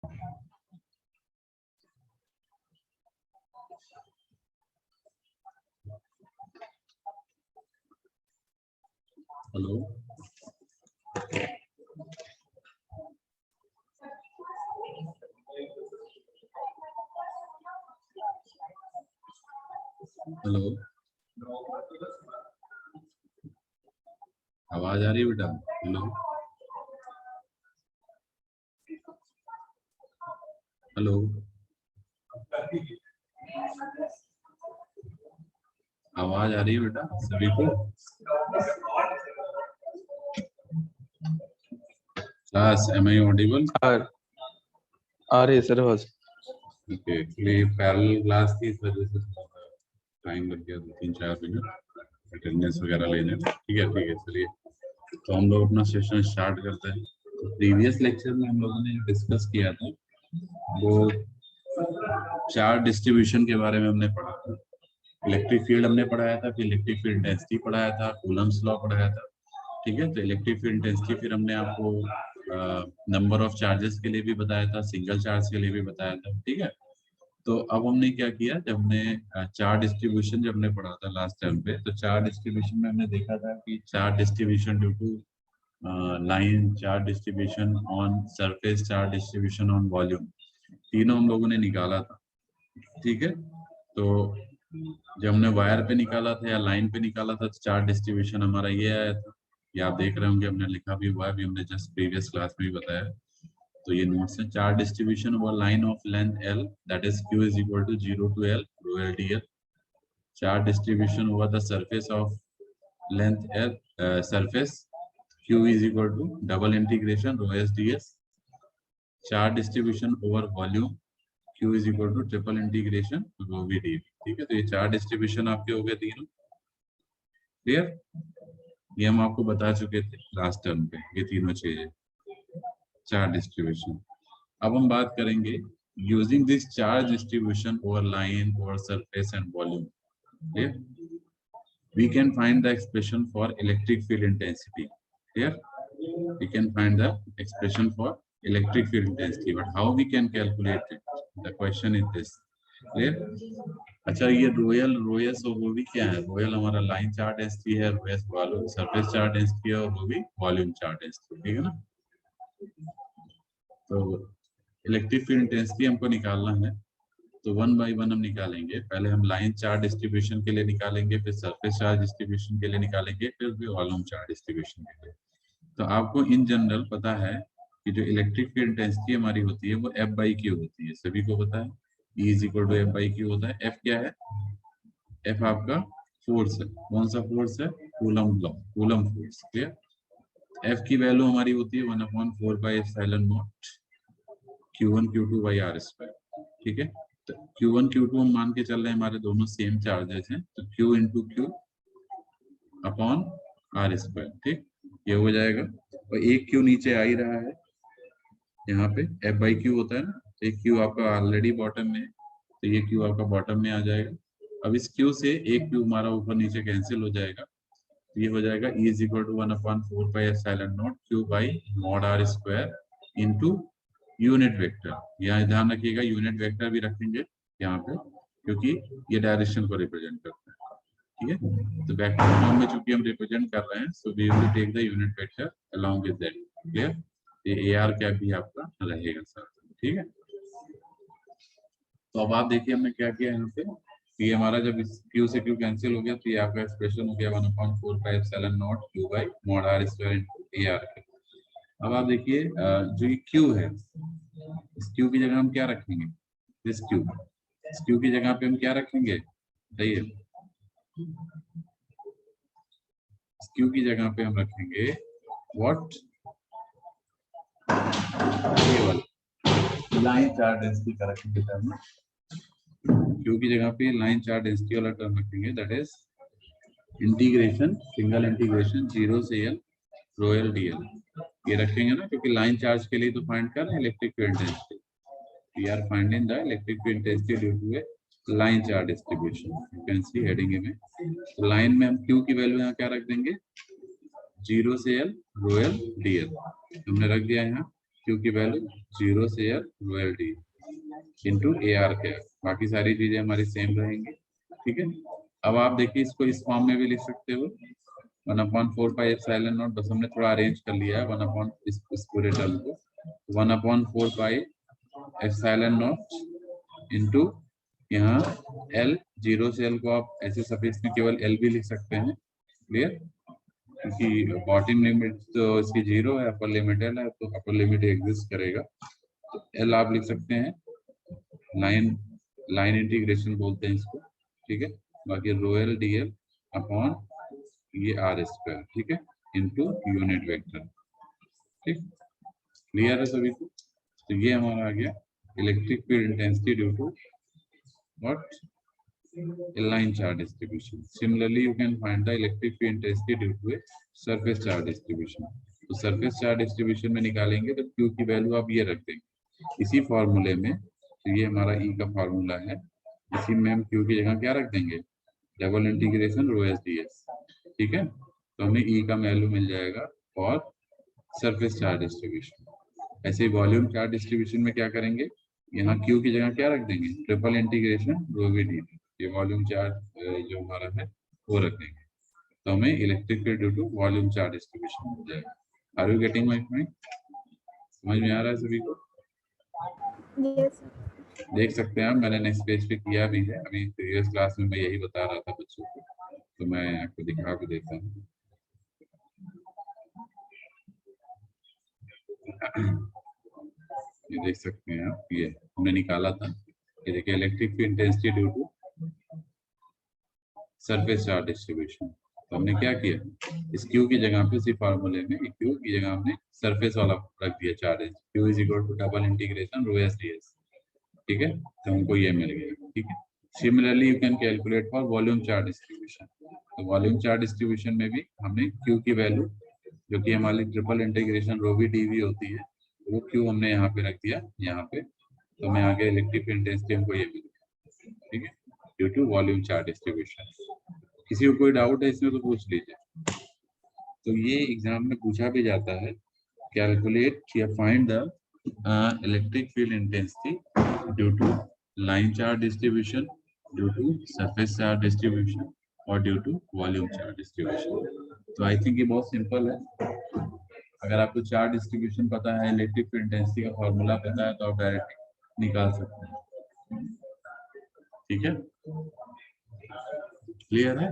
Hello, hello, आवाज आ रही है बेटा? हेलो, हेलो, आवाज आ रही है बेटा सभी को? Class, am I audible? आ रही है सर आवाज। ओके, ये पैरेलल क्लास थी, इस वजह से टाइम लग गया 2-3-4 मिनट अटेंडेंस वगैरह लेने में। ठीक है चलिए, तो हम लोग अपना सेशन स्टार्ट करते हैं। तो प्रीवियस लेक्चर में हम लोगों ने डिस्कस किया था वो चार्ज डिस्ट्रीब्यूशन के बारे में हमने पढ़ा था। इलेक्ट्रिक फील्ड हमने पढ़ाया था, फिर इलेक्ट्रिक फील्ड डेंसिटी पढ़ाया था, कूलम्स लॉ पढ़ाया था। ठीक है, तो इलेक्ट्रिक फील्ड डेंसिटी फिर हमने आपको नंबर ऑफ चार्जेस के लिए भी बताया था, सिंगल चार्ज के लिए भी बताया था। ठीक है, तो अब हमने क्या किया, जब हमने चार्ज डिस्ट्रीब्यूशन जब हमने पढ़ा था लास्ट टाइम पे, तो चार्ज डिस्ट्रीब्यूशन में हमने देखा था कि charge distribution due to line charge distribution on surface, charge distribution on volume, तीनों हम लोगों ने निकाला था। ठीक है, तो जब हमने वायर पे निकाला था या लाइन पे निकाला था, तो चार्ज डिस्ट्रीब्यूशन हमारा ये आया था। ये आप देख रहे होंगे, हमने लिखा भी हुआ है, अभी हमने जस्ट प्रीवियस क्लास में भी बताया। तो ये नोट्स है, charge distribution over line of length L, that is Q is equal to 0 to L rho L dl। Charge distribution over the surface of length L, surface Q is equal to double integration rho s ds। Charge distribution over volume Q is equal to triple integration rho v dv। ठीक है, तो ये charge distribution आपके हो गए तीनों। Clear? ये हम आपको बता चुके थे लास्ट टर्म पे, ये तीनों चीजें चार्ज डिस्ट्रीब्यूशन। अब हम बात करेंगे using this charge distribution over line, over surface and volume. Clear? We can find the expression for electric field intensity. Clear? We can find the expression for electric field intensity, but how we can calculate it? The question is this. Clear? अच्छा, ये royal रोएस और वो भी क्या है? Royal हमारा line charge density है, रोएस volume surface charge density है, और वो भी वॉल्यूम चार्ज डेंसिटी। ठीक है ना? तो इलेक्ट्रिक फील्ड इंटेंसिटी हमको निकालना है, तो 1 by 1 हम निकालेंगे। पहले हम लाइन चार्ज डिस्ट्रीब्यूशन के लिए निकालेंगे, फिर सरफेस चार्ज डिस्ट्रीब्यूशन के लिए निकालेंगे, फिर वॉल्यूम चार्ज डिस्ट्रीब्यूशन के लिए। तो आपको इन जनरल पता है कि जो इलेक्ट्रिक फील्ड इंटेंसिटी हमारी होती है वो F/Q होती है, सभी को पता है। E is equal to F/Q होता है। F क्या है? F आपका फोर्स है। कौन सा फोर्स है? Coulomb law, coulomb force. Clear? F की वैल्यू हमारी होती है 1/4 Q1 Q2 by R square. ठीक है, तो Q1 Q2 हम मान के चल रहे हैं हमारे दोनों सेम चार्जेस हैं, तो Q into Q upon R square. ठीक, ये हो जाएगा। और एक Q नीचे आ ही रहा है, यहाँ पे F/Q होता है ना, एक Q आपका ऑलरेडी बॉटम में है, तो ये Q आपका बॉटम में आ जाएगा। अब इस Q से एक Q हमारा ऊपर नीचे कैंसिल हो जाएगा, ये हो जाएगा E is equal to 1/4 Q by mod R square into unit vector. यहाँ ध्यान रखिएगा, यूनिट वेक्टर भी रखेंगे यहाँ पे, क्योंकि ये डायरेक्शन को रिप्रेजेंट करता है। ठीक है, तो वेक्टर फॉर्म में चूंकि हम रिप्रेजेंट कर रहे हैं, so we will take the unit vector along with that. Clear? ये AR कैप भी आपका रहेगा सर। ठीक है, तो अब आप देखिए हमने क्या किया यहाँ पे, ये हमारा जब Q से Q कैंसिल हो गया, तो ये आपका एक्सप्रेशन हो गया 1/4 Q by mod R square into AR। अब आप देखिए जो ये Q है, इस Q की जगह हम क्या रखेंगे? इस Q की जगह पे हम क्या रखेंगे? सही है, इस Q की जगह पे हम रखेंगे व्हाट? केवल लाइन चार्ज डेंसिटी का रखेंगे टर्म। Q की जगह पे लाइन चार्ज डेंसिटी वाला टर्म रखेंगे, that is integration, single integration 0 से L rho L dl। ये रखेंगे ना, क्योंकि लाइन चार्ज के लिए तो फाइंड कर रहे हैं electric field density. We are finding the electric field intensity due to a line charge distribution. You can see heading में, तो लाइन में हम Q की वैल्यू यहाँ क्या रख देंगे? 0 से L rho L dl हमने रख दिया यहाँ। क्यू की value 0 share royalty into AR के, बाकी सारी चीजें हमारी सेम रहेंगी। ठीक है, अब आप देखिए इसको इस फॉर्म में भी लिख सकते हो 1/4 पाई एप्सिलॉन नॉट, बस हमने थोड़ा अरेंज कर लिया है 1 अपॉन इस पूरे टर्म को 1/4 पाई एप्सिलॉन नॉट इंटू यहाँ L, 0 से L को आप ऐसे सफिक्स में केवल L भी लिख सकते हैं। क्लियर, क्योंकि बॉटम लिमिट तो इसकी 0 है, अपर लिमिट L है, तो अपर लिमिट एग्जिस्ट करेगा, तो L आप लिख सकते हैं, लाइन इंटीग्रेशन बोलते हैं इसको। ठीक है, बाकी रोयल DL अपॉन ये R², ठीक है, इंटू यूनिट वेक्टर। ठीक, क्लियर है सभी को? तो ये हमारा आ गया electric field intensity due to what, line charge distribution. Similarly, you can find the electric field intensity due to a surface charge distribution. तो surface charge distribution में निकालेंगे तो Q की वैल्यू आप ये रख देंगे इसी फॉर्मूले में। तो ये हमारा E का फॉर्मूला है, इसी में हम Q की जगह क्या रख देंगे, double integration rho S D S. ठीक है, तो हमें E का वैल्यू मिल जाएगा और सरफेस चार्ज डिस्ट्रीब्यूशन। ऐसे ही वॉल्यूम चार्ज डिस्ट्रीब्यूशन में क्या करेंगे, यहाँ Q की जगह क्या रख देंगे, triple integration rho V D, ये वॉल्यूम चार्ज जो हमारा है वो रख देंगे, तो हमें electric field due to volume charge distribution मिल जाएगा। Are you getting my point? समझ में आ रहा है सभी को? Yes, sir. देख सकते हैं आप, मैंने नेक्स्ट पेज पे किया भी है, अभी प्रीवियस क्लास में मैं यही बता रहा था बच्चों को, तो मैं आपको दिखा भी देता हूँ। ये देख सकते हैं आप, ये हमने निकाला था, ये देखिए electric field intensity due to surface charge distribution. तो हमने क्या किया, इस Q की जगह पे इसी फार्मूले में Q की जगह हमने सरफेस वाला रख दिया charge, Q is equal to double integration rho S D S. ठीक है, तो हमको ये मिल गया। ठीक है, similarly you can calculate for volume charge distribution. तो वॉल्यूम चार्ज डिस्ट्रीब्यूशन में भी हमने Q की वैल्यू जो कि हमारी triple integration rho V D V होती है, वो Q हमने यहाँ पे रख दिया यहाँ पे, तो मैं आगे इलेक्ट्रिक इंटेंसिटी हमको ये मिल गया। ठीक है, due to volume charge distribution. किसी को कोई डाउट है इसमें तो पूछ लीजिए। तो ये एग्जाम में पूछा भी जाता है, कैलकुलेट या find the electric field intensity due to line charge distribution, due to surface charge distribution और due to volume charge distribution. तो आई थिंक ये बहुत सिंपल है। अगर आपको चार्ज डिस्ट्रीब्यूशन पता है, इलेक्ट्रिक फील्ड इंटेंसिटी का फॉर्मूला पता है, तो आप डायरेक्ट निकाल सकते हैं। ठीक है, क्लियर है?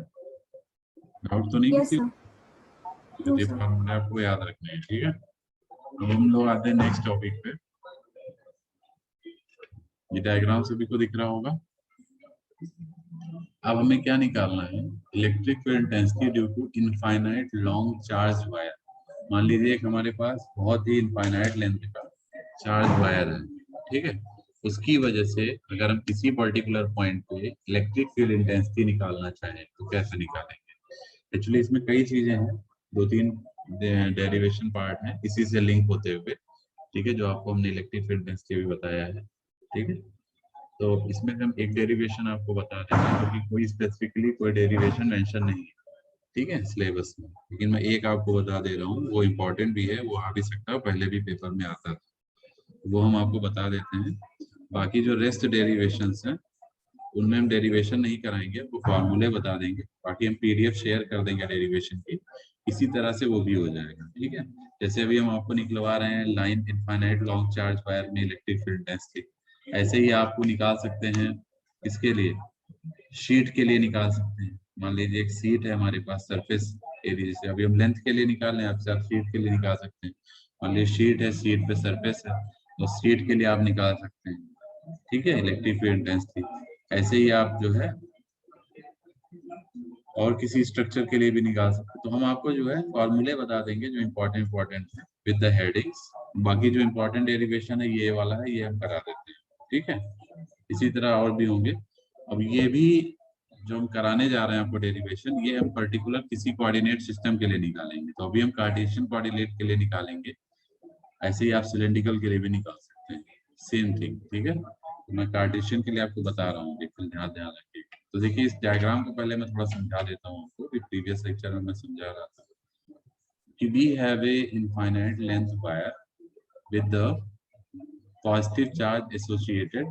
डाउट तो नहीं Yes, किसी sir. को? ये फॉर्मूला आपको याद रखना है। ठीक है, अब हम लोग आते हैं नेक्स्ट टॉपिक पे। ये डायग्राम सभी को दिख रहा होगा। अब हमें क्या निकालना है, electric field intensity due to infinite long charge wire. मान लीजिए एक हमारे पास बहुत ही इनफाइनाइट लेंथ का चार्ज वायर है। ठीक है, उसकी वजह से अगर हम किसी पर्टिकुलर पॉइंट पे इलेक्ट्रिक फील्ड इंटेंसिटी निकालना चाहें तो कैसे निकालेंगे। एक्चुअली इसमें कई चीजें हैं, 2-3 डेरिवेशन पार्ट हैं इसी से लिंक होते हुए। ठीक है, जो आपको हमने इलेक्ट्रिक फील्ड इंटेंसिटी भी बताया है। ठीक है, तो इसमें हम एक डेरिवेशन आपको बता देंगे, क्योंकि कोई स्पेसिफिकली कोई डेरिवेशन मेंशन नहीं है, ठीक है, सिलेबस में, लेकिन मैं एक आपको बता दे रहा हूँ, वो इम्पोर्टेंट भी है, वो आ भी सकता है, पहले भी पेपर में आता था, वो हम आपको बता देते हैं। बाकी जो रेस्ट डेरिवेशंस हैं उनमें हम डेरिवेशन नहीं कराएंगे, वो फार्मूले बता देंगे, बाकी हम PDF शेयर कर देंगे डेरिवेशन की, इसी तरह से वो भी हो जाएगा। ठीक है, जैसे अभी हम आपको निकलवा रहे हैं line infinite long charge wire में इलेक्ट्रिक फील्ड इंटेंसिटी, ऐसे ही आपको निकाल सकते हैं इसके लिए, शीट के लिए निकाल सकते हैं। मान लीजिए एक शीट है हमारे पास सरफेस एरिया, जैसे अभी हम लेंथ के लिए निकाल रहे हैं, आपसे आप शीट के लिए निकाल सकते हैं। मान लीजिए शीट है, शीट पे सरफेस है, तो शीट के लिए आप निकाल सकते हैं। ठीक है, इलेक्ट्रिक फील्ड इंटेंसिटी। ऐसे ही आप जो है और किसी स्ट्रक्चर के लिए भी निकाल सकते हैं। तो हम आपको जो है फॉर्मूले बता देंगे जो इम्पोर्टेंट है विद द हेडिंग्स। बाकी जो इम्पोर्टेंट डेरिवेशन है ये वाला है, ये हम करा देते हैं। ठीक है, इसी तरह और भी होंगे। अब ये भी जो हम कराने जा रहे हैं आपको डेरिवेशन, ये हम पर्टिकुलर किसी कोऑर्डिनेट सिस्टम के लिए निकालेंगे। तो अभी हम कार्टेशियन कोऑर्डिनेट के लिए निकालेंगे, ऐसे ही आप सिलेंड्रिकल के लिए भी निकाल सकते हैं, सेम थिंग। ठीक है, तो मैं कार्टेशियन के लिए आपको बता रहा हूँ, ध्यान रखिए। तो देखिए इस डायग्राम को पहले मैं थोड़ा समझा देता हूँ आपको, प्रीवियस लेक्चर में मैं समझा रहा था कि we have a infinite length wire with the positive charge associated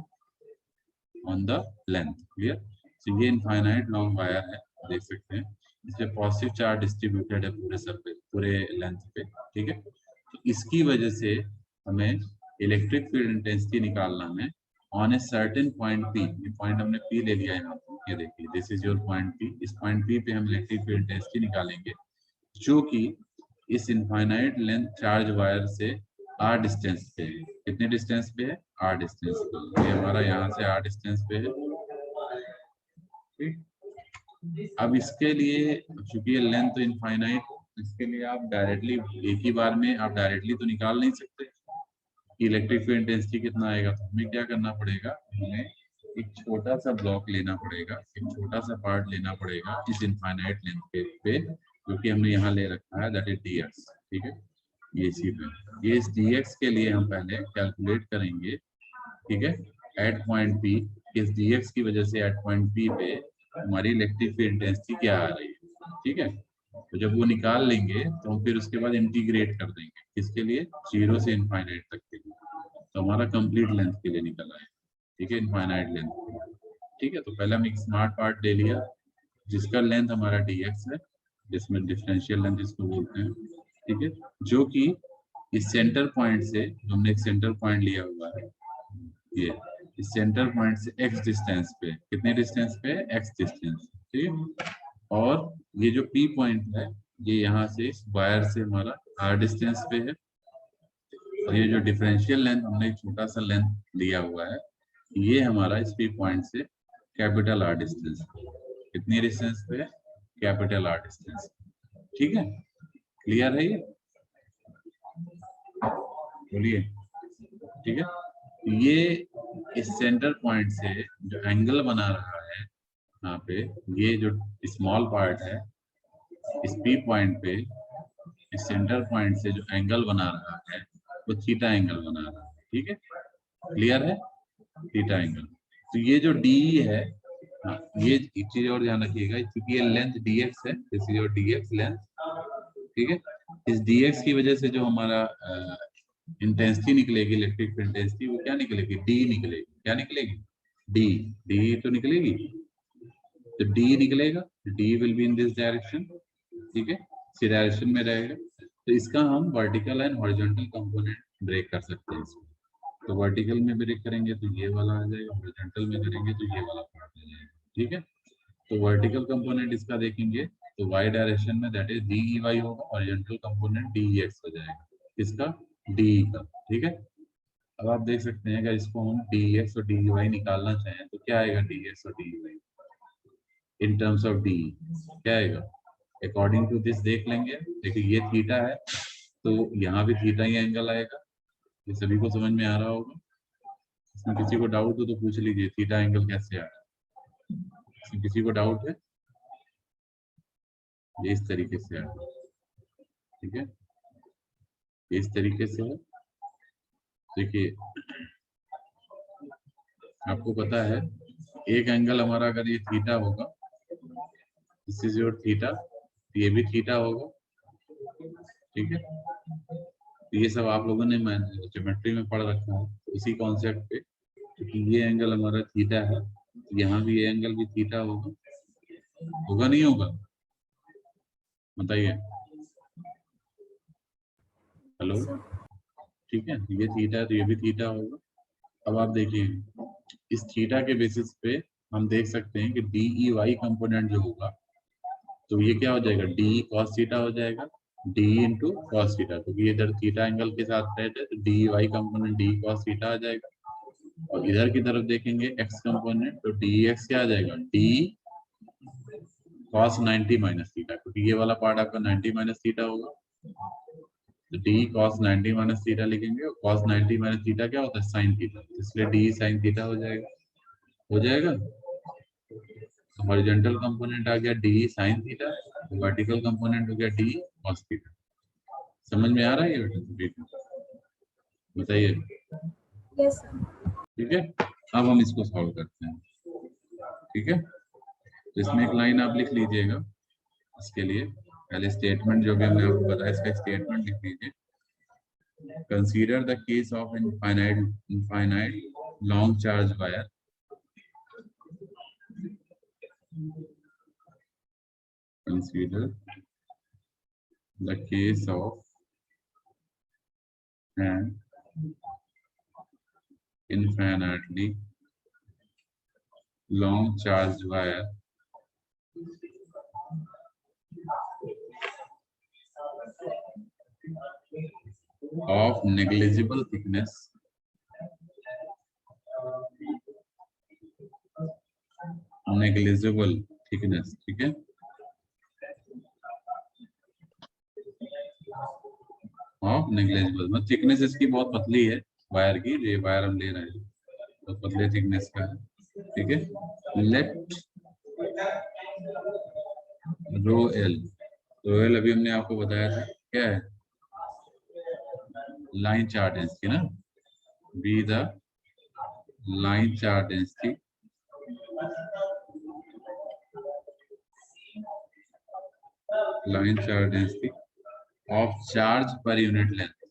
on the length. Clear? So ये इनफाइनाइट लॉन्ग वायर है, देख सकते हैं इसमें पॉजिटिव चार्ज डिस्ट्रीब्यूटेड है पूरे सरफेस, पूरे लेंथ पे, ठीक है। तो इसकी वजह से हमें इलेक्ट्रिक फील्ड इंटेंसिटी निकालना है on a certain point P. ये पॉइंट हमने पी ले लिया है यहाँ पे, ये देखिए this is your point P. इस पॉइंट पी पे हम इलेक्ट्रिक फील्ड इंटेंसिटी निकालेंगे जो कि इस इनफाइनाइट लेंथ चार्ज वायर से आर डिस्टेंस पे है। कितने डिस्टेंस पे है? आर डिस्टेंस पे। ये हमारा यहाँ से आर डिस्टेंस पे है, ठीक। अब इसके लिए चूंकि ये लेंथ तो इनफाइनाइट, इसके लिए आप डायरेक्टली एक ही बार में आप डायरेक्टली तो निकाल नहीं सकते कि इलेक्ट्रिक फील्ड इंटेंसिटी कितना आएगा। तो हमें क्या करना पड़ेगा, हमें एक छोटा सा ब्लॉक लेना पड़ेगा, एक छोटा सा पार्ट लेना पड़ेगा इस इनफाइनाइट लेंथ पे जो कि हमने यहाँ ले रखा है, दैट इज dx, ठीक है। ये इसी पे ये इस dx के लिए हम पहले कैलकुलेट करेंगे, ठीक है, एट पॉइंट p। इस dx की वजह से एट पॉइंट p पे हमारी इलेक्ट्रिक फील्ड इंटेंसिटी क्या आ रही है, ठीक है। तो जब वो निकाल लेंगे तो हम फिर उसके बाद इंटीग्रेट कर देंगे, किसके लिए? 0 से इनफाइनाइट तक के लिए। तो हमारा कंप्लीट लेंथ के लिए निकल आए, ठीक है, इनफाइनाइट लेंथ, ठीक है। तो पहले हम एक स्मार्ट पार्ट ले लिया जिसका लेंथ हमारा dx है, जिसमें डिफरेंशियल लेंथ जिसको बोलते हैं, ठीक है, जो कि इस सेंटर पॉइंट से, हमने एक सेंटर पॉइंट लिया हुआ है, ये इस सेंटर पॉइंट से x डिस्टेंस पे, कितने डिस्टेंस पे? x डिस्टेंस, ठीक। और ये जो p पॉइंट है ये यहाँ से इस वायर से हमारा r डिस्टेंस पे है, और ये जो डिफरेंशियल लेंथ हमने एक छोटा सा लेंथ लिया हुआ है ये हमारा इस p पॉइंट से कैपिटल R डिस्टेंस, कितनी डिस्टेंस पे? कैपिटल R डिस्टेंस, ठीक है। क्लियर है ये? बोलिए, ठीक है। ये इस सेंटर पॉइंट से जो एंगल बना रहा है यहाँ पे, ये जो स्मॉल पार्ट है इस P पॉइंट पे, इस सेंटर पॉइंट से जो एंगल बना रहा है वो थीटा एंगल बना रहा है, ठीक है। क्लियर है? Theta angle. तो ये जो DE है, हाँ, ये एक चीज और ध्यान रखिएगा, क्योंकि ये लेंथ dx है, this is your dx length, ठीक है। इस dx की वजह से जो हमारा इंटेंसिटी निकलेगी, इलेक्ट्रिक फील्ड इंटेंसिटी, वो क्या निकलेगी? D निकलेगी। क्या निकलेगी? D तो निकलेगी। तो D निकलेगा, D will be in this direction, ठीक है, इसी डायरेक्शन में रहेगा। तो इसका हम vertical and horizontal component break कर सकते हैं इसमें। तो वर्टिकल में ब्रेक करेंगे तो ये वाला आ जाएगा, हॉरिजॉन्टल में करेंगे तो ये वाला पार्ट आ जाएगा, ठीक है। तो वर्टिकल कंपोनेंट इसका देखेंगे तो y डायरेक्शन में दैट इज DEY होगा, हॉरिजॉन्टल कंपोनेंट DEX हो जाएगा, इसका DE का, ठीक है। अब आप देख सकते हैं अगर इसको हम DEX और DEY निकालना चाहें तो क्या आएगा DEX और DEY in terms of DE, क्या आएगा? अकॉर्डिंग टू दिस देख लेंगे, देखिए ये थीटा है तो यहाँ भी थीटा ही एंगल आएगा, ये सभी को समझ में आ रहा होगा। इसमें किसी को डाउट हो तो पूछ लीजिए, थीटा एंगल कैसे आ रहा है? इसमें किसी को डाउट है? ये इस तरीके से आ रहा है, ठीक है, इस तरीके से है। देखिए आपको पता है एक एंगल हमारा अगर ये थीटा होगा, दिस इज योर थीटा, ये भी थीटा होगा, ठीक है। तो ये सब आप लोगों ने ज्योमेट्री में पढ़ रखा है इसी कॉन्सेप्ट पे, क्योंकि ये एंगल हमारा थीटा है, यहाँ भी ये एंगल भी थीटा होगा, होगा नहीं होगा? बताइए, हेलो, ठीक है। ये थीटा है तो ये भी थीटा होगा। अब आप देखिए इस थीटा के बेसिस पे हम देख सकते हैं कि DEY कंपोनेंट जो होगा तो ये क्या हो जाएगा? DE cos थीटा हो जाएगा, DE into cos थीटा, क्योंकि ये इधर थीटा एंगल के साथ रहते हैं तो DEY component DE cos theta आ जाएगा। और इधर की तरफ देखेंगे x कंपोनेंट तो DEX क्या आ जाएगा? DE cos 90 माइनस थीटा, क्योंकि ये वाला पार्ट आपका 90 माइनस थीटा होगा तो D cos 90 माइनस थीटा लिखेंगे, और cos 90 माइनस थीटा क्या होता है? साइन थीटा, इसलिए D साइन थीटा हो जाएगा, हो जाएगा। तो हॉरिजॉन्टल कंपोनेंट आ गया D sine theta, vertical component हो गया D cos थीटा। समझ में आ रहा है ये बेटा? बताइए, Yes, sir. ठीक है। अब हम इसको सॉल्व करते हैं, ठीक है। तो इसमें एक लाइन आप लिख लीजिएगा, इसके लिए पहले स्टेटमेंट जो भी हमने आपको बताया इसका स्टेटमेंट लिख लीजिए। Consider the case of infinite long charge wire. Consider the case of an infinitely long charge wire of negligible thickness ठीक है, ऑफ नेग्लिजिबल मतलब थिकनेस इसकी बहुत पतली है वायर की, ये वायर हम ले रहे हैं तो पतले थिकनेस का है, ठीक है। लेट रो एल अभी हमने आपको बताया था क्या है, लाइन चार्ज डेंसिटी ना, be the line charge density of charge per unit length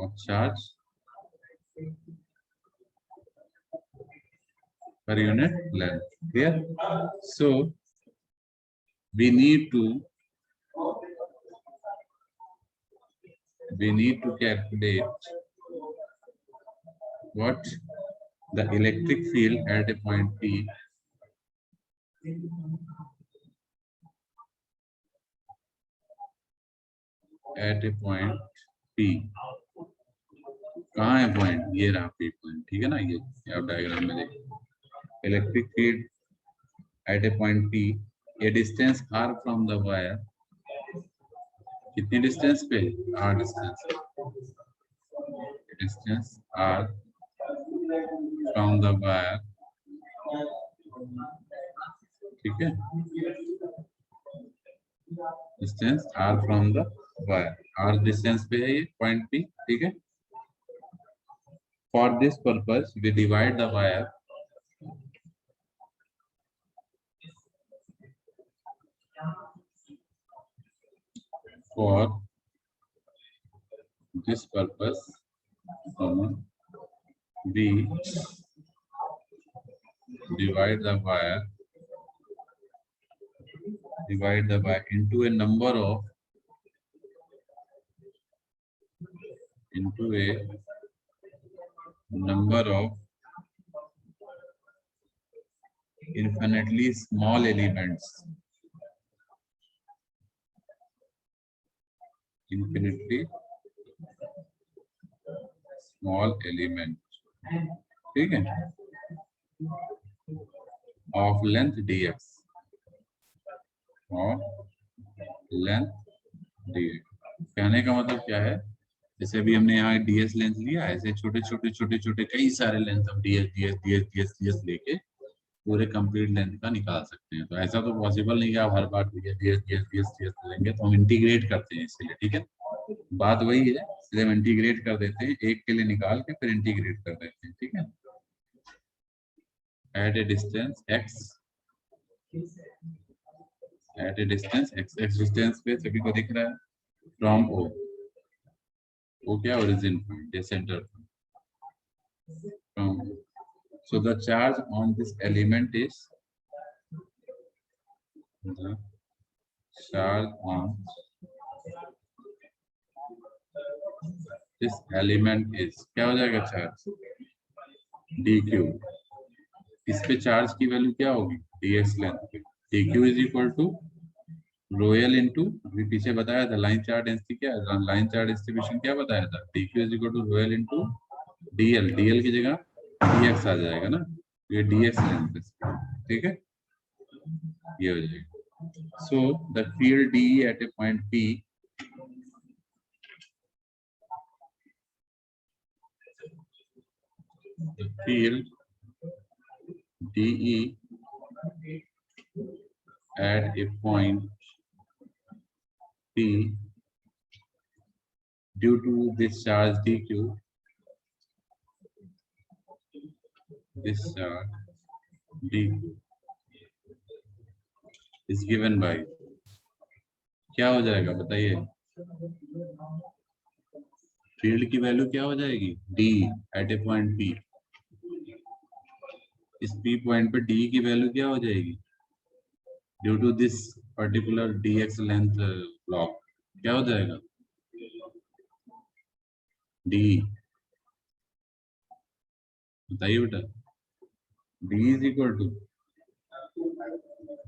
of charge per unit length. Clear? So we need to calculate what the electric field at a point P कहाँ है point, ये रहा P point, ठीक है ना, ये आप diagram में देखिए, electric field at A point P, A distance r from the wire, कितनी डिस्टेंस पे, r distance r from the wire, ठीक है, distance r from the wire, r distance पे है ये पॉइंट P, ठीक है। For this purpose, we divide the wire for this purpose, we divide the wire into a number of infinitely small elements, ठीक है, of length dx, कहने का मतलब क्या है, जैसे अभी हमने यहाँ ds लेंथ लिया, ऐसे छोटे कई सारे लेंथ हम ds लेके पूरे कंप्लीट लेंथ का निकाल सकते हैं। तो ऐसा तो पॉसिबल नहीं कि आप हर बार ds लेंगे, तो हम इंटीग्रेट करते हैं इसके लिए, ठीक है, बात वही है, इसलिए हम इंटीग्रेट कर देते हैं, एक के लिए निकाल के फिर इंटीग्रेट कर देते हैं, ठीक है। At a distance x distance पे सभी को दिख रहा है, फ्रॉम ओ क्या, ओरिजिन पॉइंट या centre from, so the charge on this element is क्या हो जाएगा चार्ज, dq, इस पे चार्ज की वैल्यू क्या होगी, dx लेंथ पे, dq is equal to rho L into, अभी पीछे बताया था लाइन चार्ज डेंसिटी क्या है, लाइन चार्ज डिस्ट्रीब्यूशन क्या बताया था, dq is equal to rho L into dl की जगह dx आ जाएगा ना, ये dx लेंथ है, ठीक है, ये हो जाएगा। So the field DE at A point P the field DE at a point P due to this charge dq, is given by, क्या हो जाएगा बताइए, फील्ड की वैल्यू क्या हो जाएगी, D at A point P. इस पी पॉइंट पे डी की वैल्यू क्या हो जाएगी, due to this particular D X length block क्या हो जाएगा, डी। बताइए बेटा, D is equal to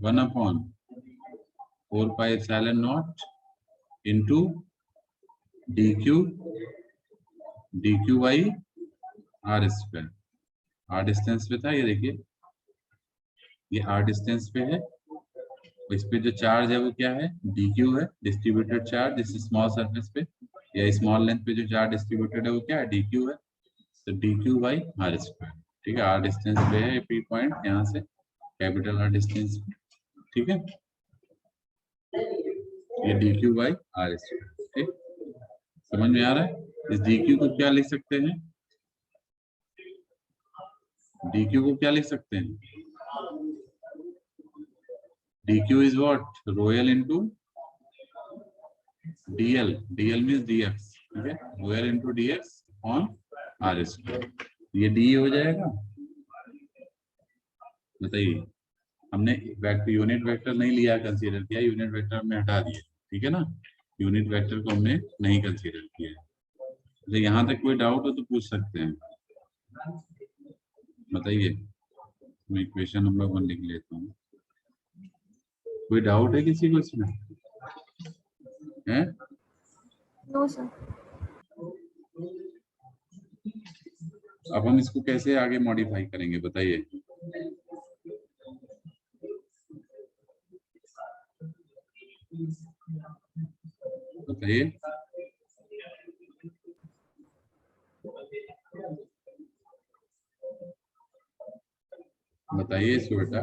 1/4πε0 into D Q by R square. R distance पे था, ये देखिए ये आर डिस्टेंस पे है, इस पे जो चार्ज है वो क्या है, डी क्यू है, डिस्ट्रीब्यूटेड चार्ज इस स्मॉल सरफेस पे या स्मॉल लेंथ पे जो चार्ज डिस्ट्रीब्यूटेड है वो क्या है, डी क्यू है। तो D Q by R square, ठीक है। आर डिस्टेंस पे है पी पॉइंट, यहाँ से कैपिटल आर डिस्टेंस, ठीक है। ये D Q by R square, ठीक, समझ में आ रहा है। इस डी क्यू को क्या लिख सकते हैं, डी क्यू को क्या लिख सकते हैं, D Q is what, rho L into D L, D L means D X, ठीक है, rho L into D X on R square. ये डी हो जाएगा। बताइए, हमने यूनिट वेक्टर नहीं लिया, कंसीडर किया, यूनिट वेक्टर हमने हटा दिया, ठीक है ना, यूनिट वेक्टर को हमने नहीं कंसीडर किया। तो यहाँ तक कोई डाउट हो तो पूछ सकते हैं, बताइए। मैं इक्वेशन नंबर 1 लिख लेता हूँ। कोई डाउट है किसी को इसमें, है? No, sir. अब हम इसको कैसे आगे मॉडिफाई करेंगे बताइए। बताइए, बताइए इसको बेटा।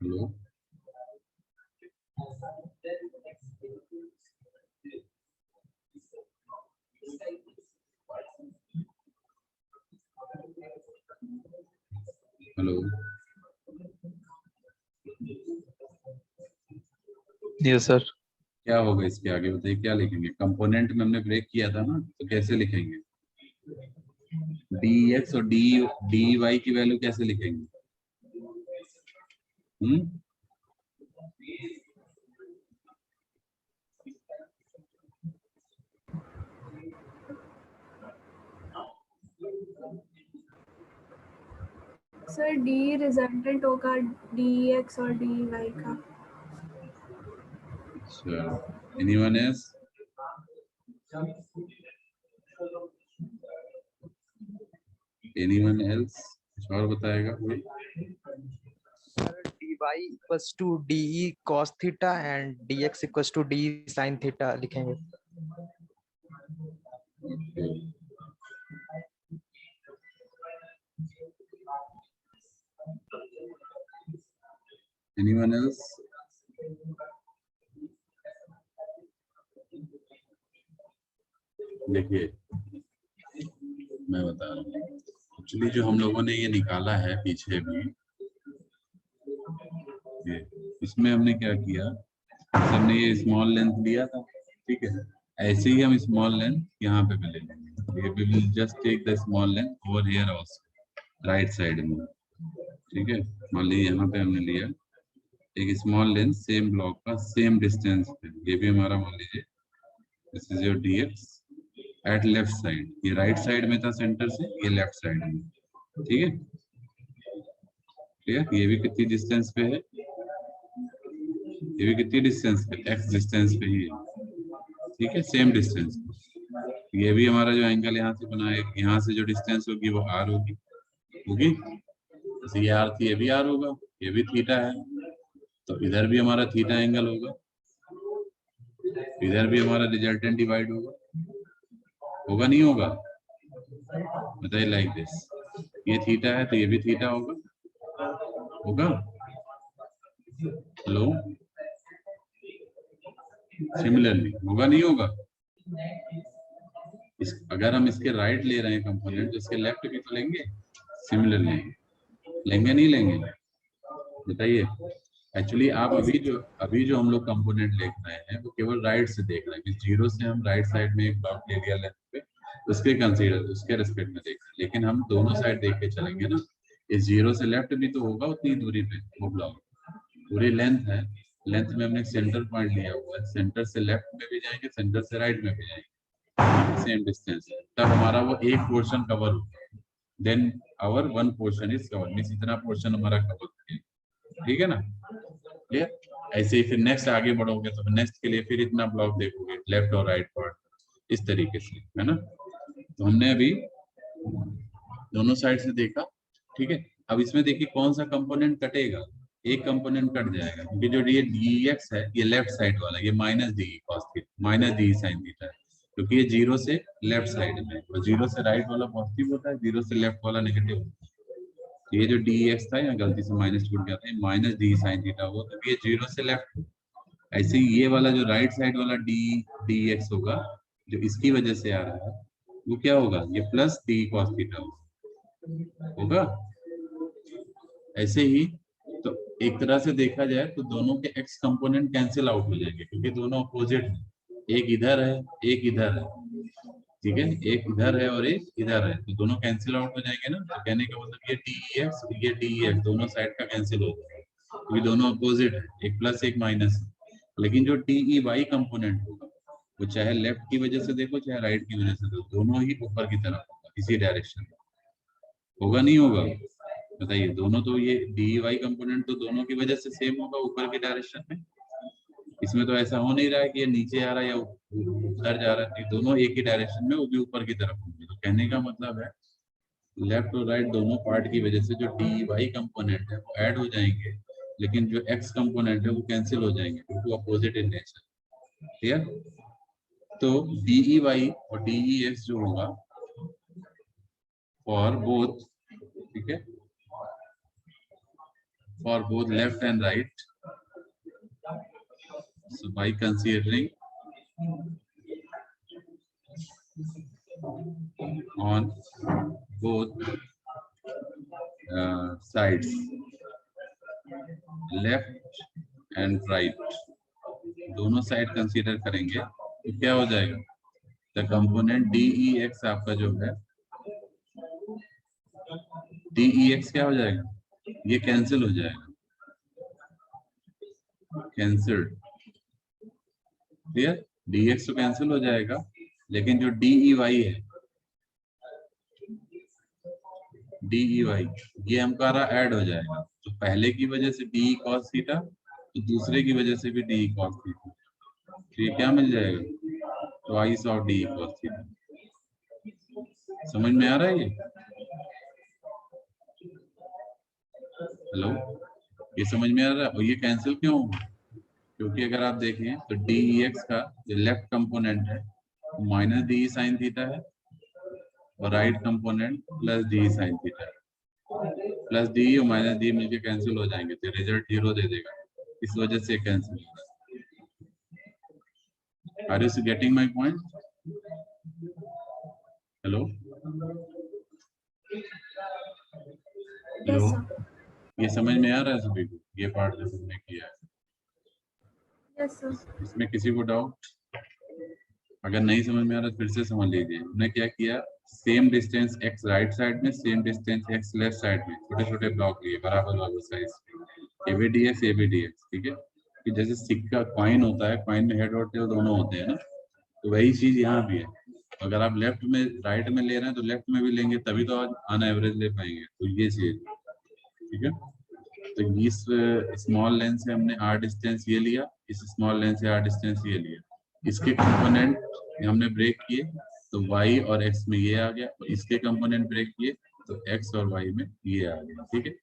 Hello, hello, yes sir. क्या होगा इसके आगे बताइए, क्या लिखेंगे। कंपोनेंट में हमने ब्रेक किया था ना, तो कैसे लिखेंगे, डी एक्स और डी वाई की वैल्यू कैसे लिखेंगे, सर डी रिजल्टेंट होगा dx और dy का। अच्छा, एनीवन एल्स, एनीवन एल्स कुछ और बताएगा कोई। dy equals to de cos theta and dx equals to d sin theta लिखेंगे। Anyone else? देखिए मैं बता रहा हूँ, एक्चुअली जो हम लोगों ने ये निकाला है पीछे भी, ये इसमें हमने क्या किया, हमने ये स्मॉल लेंथ लिया था, ठीक है, ऐसे ही हम स्मॉल लेंथ यहाँ पे भी ले लेंगे। We will just take the small length over here also, right side में, ठीक है। मान लीजिए यहाँ पे हमने लिया एक स्मॉल लेंथ सेम ब्लॉक का सेम डिस्टेंस पे, ये भी हमारा मान लीजिए this is your dx at left side, ये राइट साइड में था सेंटर से, ये लेफ्ट साइड में, ठीक है, क्लियर। ये भी कितनी डिस्टेंस पे है, ये भी कितनी डिस्टेंस पे, x डिस्टेंस पे ही है, ठीक है, सेम डिस्टेंस। ये भी हमारा जो एंगल यहाँ से बना है, यहाँ से जो डिस्टेंस होगी वो r होगी, जैसे ये r थी, ये भी r होगा, ये भी थीटा है, तो इधर भी हमारा थीटा एंगल होगा, इधर भी हमारा रिजल्टेंट डिवाइड होगा नहीं होगा, बताइए। लाइक दिस, ये थीटा है तो ये भी थीटा होगा। हेलो, सिमिलरली होगा नहीं होगा, अगर हम इसके राइट ले रहे हैं कंपोनेंट तो इसके लेफ्ट भी तो लेंगे, सिमिलर लेंगे नहीं लेंगे, बताइए। एक्चुअली आप अभी जो हम लोग कंपोनेंट देख रहे हैं वो केवल राइट से देख रहे हैं, जीरो से हम राइट साइड में एक ब्लॉक ले लिया लेफ्ट पे, उसके कंसीडर उसके रेस्पेक्ट में देख रहे हैं, लेकिन हम दोनों साइड देख के चलेंगे ना। इस जीरो से लेफ्ट भी तो होगा उतनी दूरी पे वो ब्लॉक, पूरी लेंथ है, लेंथ में हमने सेंटर पॉइंट लिया हुआ है, सेंटर से लेफ्ट में भी जाएंगे, सेंटर से राइट में भी जाएंगे, सेम डिस्टेंस है, तब हमारा वो एक पोर्शन कवर होगा, then our one portion is cover, means इतना पोर्शन हमारा कवर हो, ठीक है ना, क्लियर। ऐसे ही फिर नेक्स्ट आगे बढ़ोगे तो नेक्स्ट के लिए फिर इतना ब्लॉक देखोगे, लेफ्ट और राइट पार्ट, इस तरीके से, है ना। तो हमने अभी दोनों साइड से देखा, ठीक है। अब इसमें देखिए कौन सा कंपोनेंट कटेगा, एक कंपोनेंट कट जाएगा, क्योंकि जो ये dx है ये लेफ्ट साइड वाला, ये minus D cos theta minus D sine theta है, क्योंकि ये जीरो से लेफ्ट साइड में, और जीरो से राइट वाला पॉजिटिव होता है, जीरो से लेफ्ट वाला नेगेटिव होता है। ये जो dx था यहाँ गलती से माइनस छूट गया था, माइनस डी साइन थीटा होगा, तो ये जीरो से लेफ्ट। ऐसे ही ये वाला जो राइट साइड वाला dx होगा, जो इसकी वजह से आ रहा है, वो क्या होगा, ये प्लस डी कॉस थीटा होगा। ऐसे ही तो एक तरह से देखा जाए तो दोनों के x कंपोनेंट कैंसिल आउट हो जाएंगे, क्योंकि दोनों अपोजिट हैं, एक इधर है एक इधर है, ठीक है, एक इधर है और एक इधर है, तो दोनों कैंसिल आउट हो जाएंगे ना। तो कहने का मतलब ये dx दोनों साइड का कैंसिल हो जाएगा, क्योंकि दोनों अपोजिट है, एक प्लस एक माइनस है। लेकिन जो dy कंपोनेंट होगा वो चाहे लेफ्ट की वजह से देखो चाहे राइट की वजह से देखो, दोनों ही ऊपर की तरफ होगा, इसी डायरेक्शन में होगा, नहीं होगा, बताइए। दोनों तो ये dy कंपोनेंट तो दोनों की वजह से सेम होगा ऊपर की डायरेक्शन में, इसमें तो ऐसा हो नहीं रहा है कि ये नीचे आ रहा है या उधर जा रहा है, दोनों एक ही डायरेक्शन में, वो भी ऊपर की तरफ होंगे। तो कहने का मतलब है लेफ्ट और राइट दोनों पार्ट की वजह से जो dy कंपोनेंट है वो ऐड हो जाएंगे, लेकिन जो x कंपोनेंट है वो कैंसिल हो जाएंगे, क्योंकि अपोजिट इन नेचर, क्लियर। तो dy और dex जो होगा फॉर बोथ, ठीक है, for both left and right, so by considering on both sides left and right, दोनों साइड कंसीडर करेंगे तो क्या हो जाएगा, द कंपोनेंट dex आपका जो है dex क्या हो जाएगा, ये कैंसिल हो जाएगा, कैंसिल्ड, क्लियर। dx तो कैंसिल हो जाएगा, लेकिन जो dy है dy ये हमारा ऐड हो जाएगा, तो पहले की वजह से डी कॉस थीटा, तो दूसरे की वजह से भी डी कॉस थीटा, तो ये क्या मिल जाएगा, twice of D cos theta. समझ में आ रहा है ये, हेलो, ये समझ में आ रहा है। और ये कैंसिल क्यों होगा, क्योंकि अगर आप देखें तो dx का जो लेफ्ट कंपोनेंट है माइनस डी साइन थीटा है, और right component plus D sine theta है, प्लस डी और माइनस डी मिलके कैंसिल हो जाएंगे, तो रिजल्ट 0 दे देगा, इस वजह से कैंसिल हो रहा है। Are you getting my point, hello Yes, hello, sir. ये समझ में आ रहा है सभी को, ये पार्ट जो हमने किया है, Yes, sir. इसमें किसी को डाउट, अगर नहीं समझ में आ रहा तो फिर से समझ लीजिए। हमने क्या किया, same distance x right side में, same distance x left side में, छोटे छोटे ब्लॉक लिए बराबर बराबर size, A B D X, ठीक है। कि जैसे सिक्का कॉइन होता है, कॉइन में हेड और टेल दोनों होते हैं ना, तो वही चीज यहाँ भी है। अगर आप लेफ्ट में राइट में ले रहे हैं तो लेफ्ट में भी लेंगे, तभी तो आज ऑन एवरेज ले पाएंगे, तो ये चीज, ठीक है। तो इस स्मॉल लेंथ से हमने r डिस्टेंस ये लिया, इस स्मॉल लेंथ से r डिस्टेंस ये लिया, इसके कंपोनेंट हमने ब्रेक किए तो y और x में ये आ गया, और इसके कंपोनेंट ब्रेक किए तो x और y में ये आ गया, ठीक है।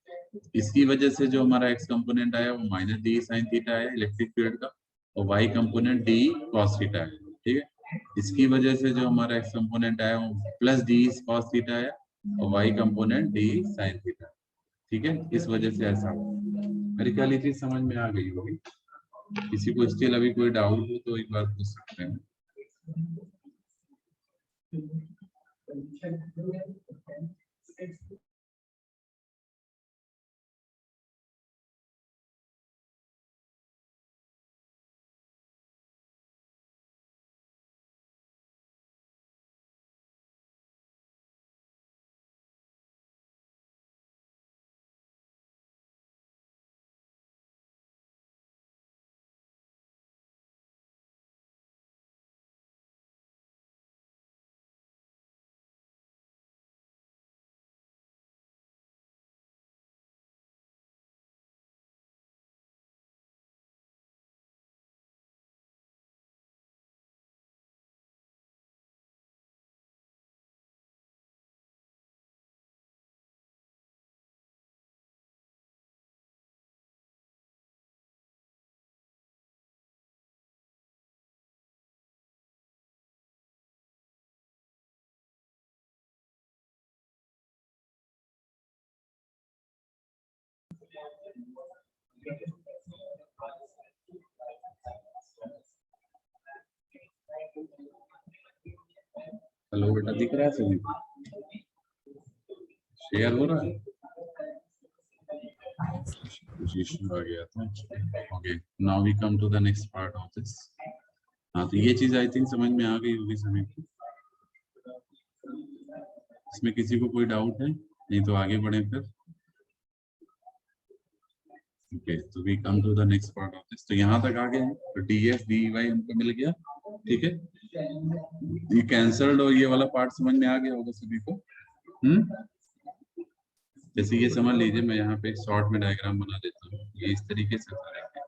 इसकी वजह से जो हमारा x कंपोनेंट आया वो माइनस डी साइन थीटा है इलेक्ट्रिक फील्ड का, और y component D cos theta है, ठीक है। इसकी वजह से जो हमारा x कंपोनेंट आया वो प्लस डी कॉस थीटा है, और y component D sine theta, ठीक है। इस वजह से ऐसा हुआ। मेरे ख्याल ये चीज समझ में आ गई होगी। किसी को स्टिल अभी कोई डाउट हो तो एक बार पूछ सकते हैं। हेलो बेटा, दिख रहा है सभी को? शेयर हो रहा है? कुछ इश्यू आ गया था। Okay, now we come to the next part of this. हाँ, तो ये चीज आई थिंक समझ में आ गई होगी सभी को। इसमें किसी को कोई डाउट है? नहीं तो आगे बढ़े फिर। ओके, तो we come to the next part of this. तो यहाँ तक आ गए हैं, तो डी एफ डी वाई हमको मिल गया। ठीक है, ये कैंसल्ड और ये वाला पार्ट समझ में आ गया होगा सभी को। जैसे ये समझ लीजिए, मैं यहाँ पे एक शॉर्ट में डायग्राम बना देता हूँ। ये इस तरीके से करेंगे।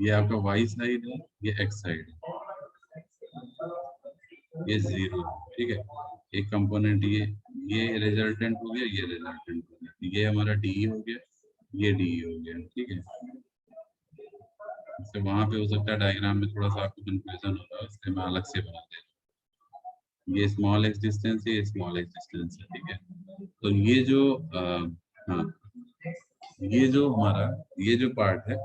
ये आपका वाई साइड है, ये एक्स साइड है, ये 0। ठीक है, एक कंपोनेंट ये रिजल्टेंट हो गया, ये रिजल्टेंट हो गया, ये हमारा डी हो गया, ये डी हो गया। ठीक है, तो वहां पे हो सकता है डायग्राम में थोड़ा सा आपको कंफ्यूजन होगा, इसलिए मैं अलग से बना दे रहा हूँ। ये स्मॉल एक्स डिस्टेंस है, ये स्मॉल एक्स डिस्टेंस है। ठीक है, तो ये जो हाँ, ये जो हमारा ये जो पार्ट है,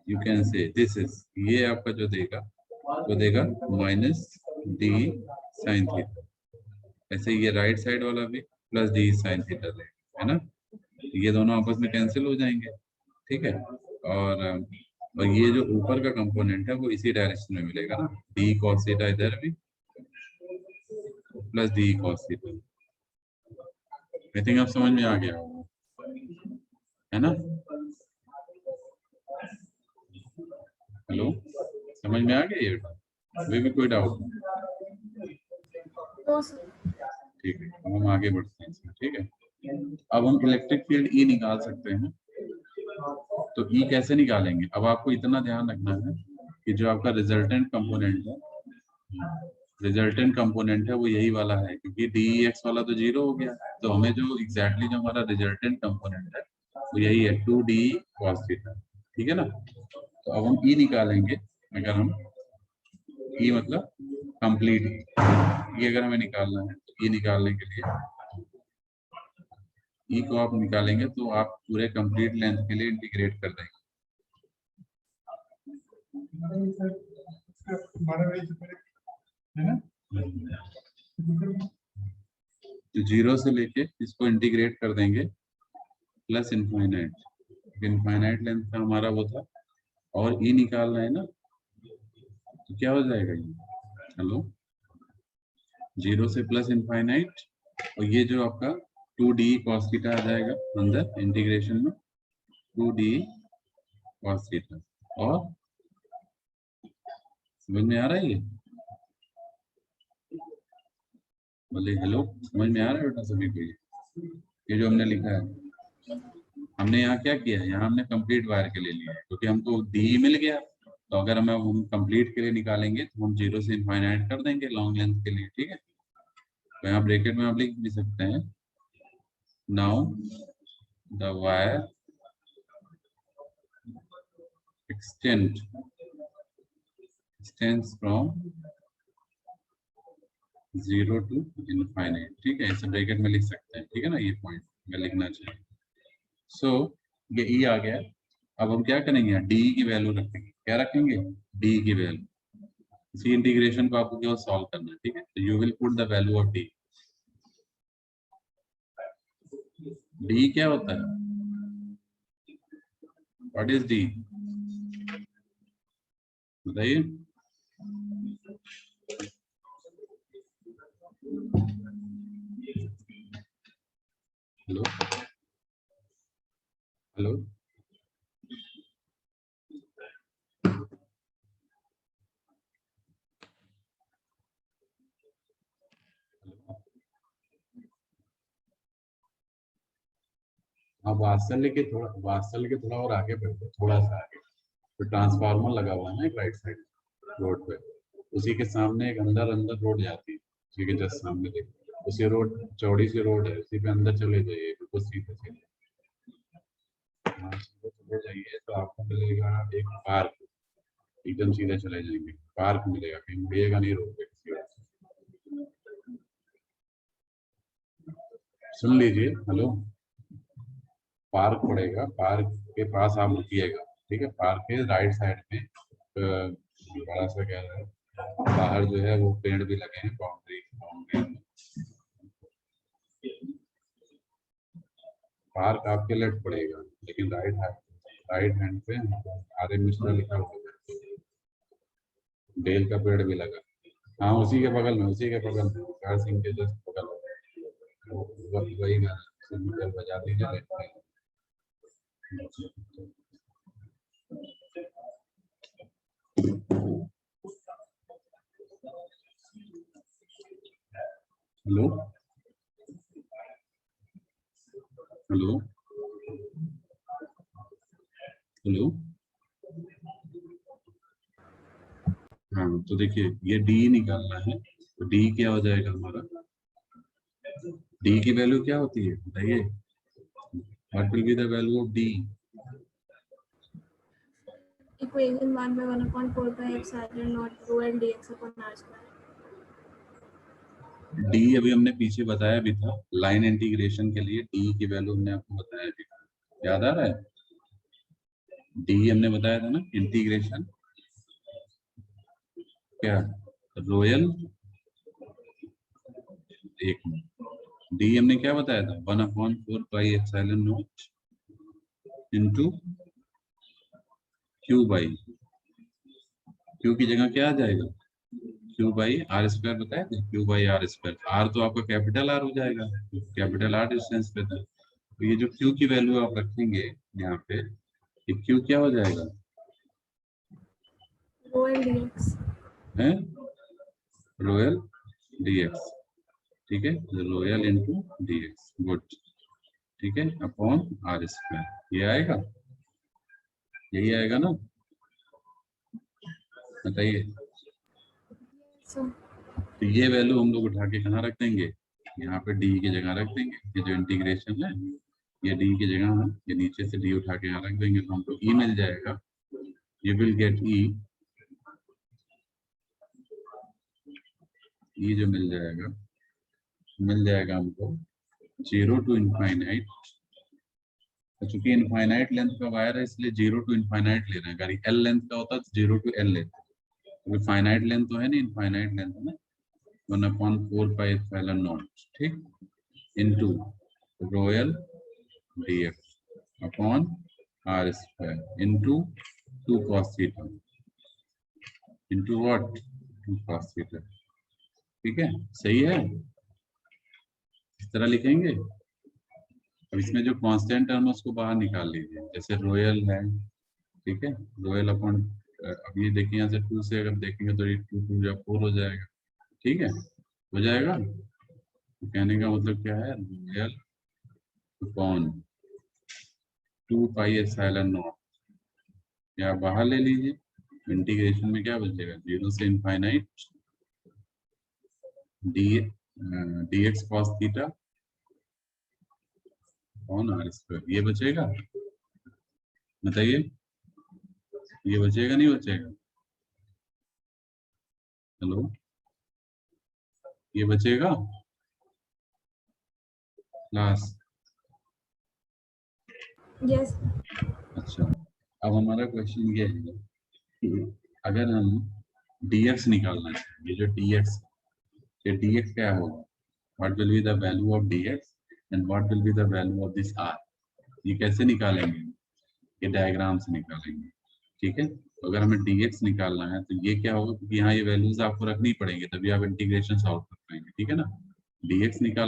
you can say this is, ये आपका जो देगा वो देगा माइनस डी साइन थीटा। ऐसे ये राइट साइड वाला भी प्लस डी साइन थीटा देगा, है ना। ये दोनों आपस में कैंसिल हो जाएंगे। ठीक है, और ये जो ऊपर का कंपोनेंट है वो इसी डायरेक्शन में मिलेगा ना, डी कॉस थीटा इधर भी plus D cos theta. I think आप समझ में आ गया होगा, है ना। हेलो, समझ में आ गया ये बेटा? अभी भी कोई डाउट नहीं? ठीक है, अब हम आगे बढ़ते हैं इसमें। ठीक है, अब हम इलेक्ट्रिक फील्ड ई निकाल सकते हैं। तो ई कैसे निकालेंगे? अब आपको इतना ध्यान रखना है कि जो आपका रिजल्टेंट कंपोनेंट है वो यही वाला है, क्योंकि डी एक्स वाला तो 0 हो गया। तो हमें जो एग्जैक्टली जो हमारा रिजल्टेंट कंपोनेंट है वो यही है, 2d cos थीटा। ठीक है ना। तो अब हम ई निकालेंगे। अगर हम ई मतलब कंप्लीट ई अगर हमें निकालना है, तो ई निकालने के लिए ई को आप निकालेंगे तो आप पूरे कंप्लीट लेंथ के लिए इंटीग्रेट कर देंगे। तो 0 से लेके इसको इंटीग्रेट कर देंगे प्लस इनफाइनाइट। इनफाइनाइट लेंथ का हमारा वो था, और ई निकालना है ना, तो क्या हो जाएगा ये? हेलो, 0 से प्लस इनफाइनाइट, और ये जो आपका 2d cos थीटा आ जाएगा अंदर इंटीग्रेशन में, 2d cos थीटा। और समझ में आ रहा है ये? बोले हेलो, समझ में आ रहा है बेटा सभी को? ये जो हमने लिखा है, हमने यहाँ क्या किया है, यहाँ हमने कंप्लीट वायर के लिए लिया है, क्योंकि हमको डी मिल गया। तो अगर हम कंप्लीट के लिए निकालेंगे तो हम 0 से इनफाइनाइट कर देंगे लॉन्ग लेंथ के लिए। ठीक है, तो यहाँ ब्रैकेट में आप लिख भी सकते हैं, now the wire extends from 0 to infinite। ठीक है, ऐसे ब्रैकेट में लिख सकते हैं। ठीक है ना, ये पॉइंट अगर लिखना चाहिए। सो ये ई आ गया, अब हम क्या करेंगे, डी की वैल्यू रखेंगे, क्या रखेंगे, डी की वैल्यू। इसी इंटीग्रेशन को आपको केवल सॉल्व करना है, ठीक है। तो you will put the value of D. D क्या होता है, व्हाट इज डी, बताइए। हेलो हेलो, आप वात्सल्य के थोड़ा और आगे बढ़ते, थोड़ा सा आगे, तो ट्रांसफार्मर लगा हुआ है ना एक राइट साइड रोड पे, उसी के सामने एक अंदर अंदर रोड जाती है, उसी के जस्ट सामने देखो, उसी रोड, चौड़ी सी रोड है, उसी पे अंदर चले जाइए, बिल्कुल सीधे सीधे, हाँ, सीधे चले जाइए तो आपको मिलेगा एक पार्क, एकदम सीधे चले जाएंगे, पार्क मिलेगा, कहीं मुड़िएगा नहीं रोड पे किसी वजह से। सुन लीजिए, हेलो, पार्क पड़ेगा, पार्क के पास आप रुकिएगा, ठीक है। पार्क के राइट साइड में बड़ा सा क्या है, बाहर जो है वो पेड़ भी लगे हैं, बाउंड्री बाउंड्री में। पार्क आपके लेफ्ट पड़ेगा, लेकिन राइट हैंड पे आर्य मिश्रा लिखा हुआ है, बेल का पेड़ भी लगा, हाँ उसी के बगल में, उसी के बगल में, कार सिंह के जस्ट बगल में, वही गाना बजा दीजिए, लेफ्ट में। हेलो हेलो हेलो, हाँ तो देखिए ये डी निकालना है, तो डी क्या हो जाएगा हमारा, डी की वैल्यू क्या होती है बताइए, what will be the value of D. Equation 1 by 1/4 pi epsilon naught rho L dx upon r square. D अभी हमने पीछे बताया भी था, लाइन इंटीग्रेशन के लिए डी की वैल्यू हमने आपको बताया भी था, याद आ रहा है, डी हमने बताया था ना, इंटीग्रेशन क्या, रॉयल, एक डी हमने क्या बताया था, 1/4 pi epsilon not into Q by, Q की जगह क्या आ जाएगा, क्यू बाई आर स्क्वायर, बताया था Q by R square, R तो आपका कैपिटल आर हो जाएगा, कैपिटल आर डिस्टेंस पे था, तो ये जो क्यू की वैल्यू आप रखेंगे यहाँ पे, ये क्यू क्या हो जाएगा, Rho L dx. है रोयल dx, ठीक है, रोयल इंटू dx, गुड, ठीक है, अपॉन आर स्क्वायर, ये आएगा, यही आएगा ना, बताइए। So तो ये वैल्यू हम लोग उठा के कहाँ रख देंगे, यहाँ पे डी की जगह रख देंगे, ये जो इंटीग्रेशन है ये डी की जगह है, ये नीचे से डी उठा के यहाँ रख देंगे, तो हमको ई मिल जाएगा, यू विल गेट ई जो मिल जाएगा हमको 0 to इनफाइनाइट, चूंकि इनफाइनाइट लेंथ का वायर है इसलिए 0 to इनफाइनाइट ले रहे हैं, अगर एल लेंथ का होता तो 0 to एल लेते, क्योंकि फाइनाइट लेंथ तो है नहीं, इनफाइनाइट लेंथ है ना, 1/4 पाई एप्सिलॉन नॉट, ठीक, into rho L dx upon R square into 2 cos theta into what, 2 cos theta, ठीक है, सही है, इस तरह लिखेंगे। अब इसमें जो कांस्टेंट टर्म है उसको बाहर निकाल लीजिए, जैसे रोयल है, ठीक है, रोयल अपॉन, अब ये देखिए यहाँ से 2 से अगर देखेंगे तो ये 2 2 या 4 हो जाएगा, ठीक है, हो जाएगा, तो कहने का मतलब क्या है, royal upon 2 pi epsilon not, या बाहर ले लीजिए, इंटीग्रेशन में क्या बचेगा, 0 से infinite D X cos theta upon R square, ये बचेगा, बताइए, ये बचेगा नहीं बचेगा, हेलो, ये बचेगा क्लास, yes. अच्छा, अब हमारा क्वेश्चन ये है कि अगर हम dx निकालना चाहें, ये जो dx, ये dx क्या होगा, what will be the value of dx and what will be the value of this r, ये कैसे निकालेंगे, ये डायग्राम से निकालेंगे, ठीक है। तो अगर हमें dx निकालना है तो ये क्या होगा, क्योंकि यहाँ ये वैल्यूज आपको रखनी पड़ेंगे तभी आप इंटीग्रेशन सॉल्व कर पाएंगे, ठीक है ना। dx निकाल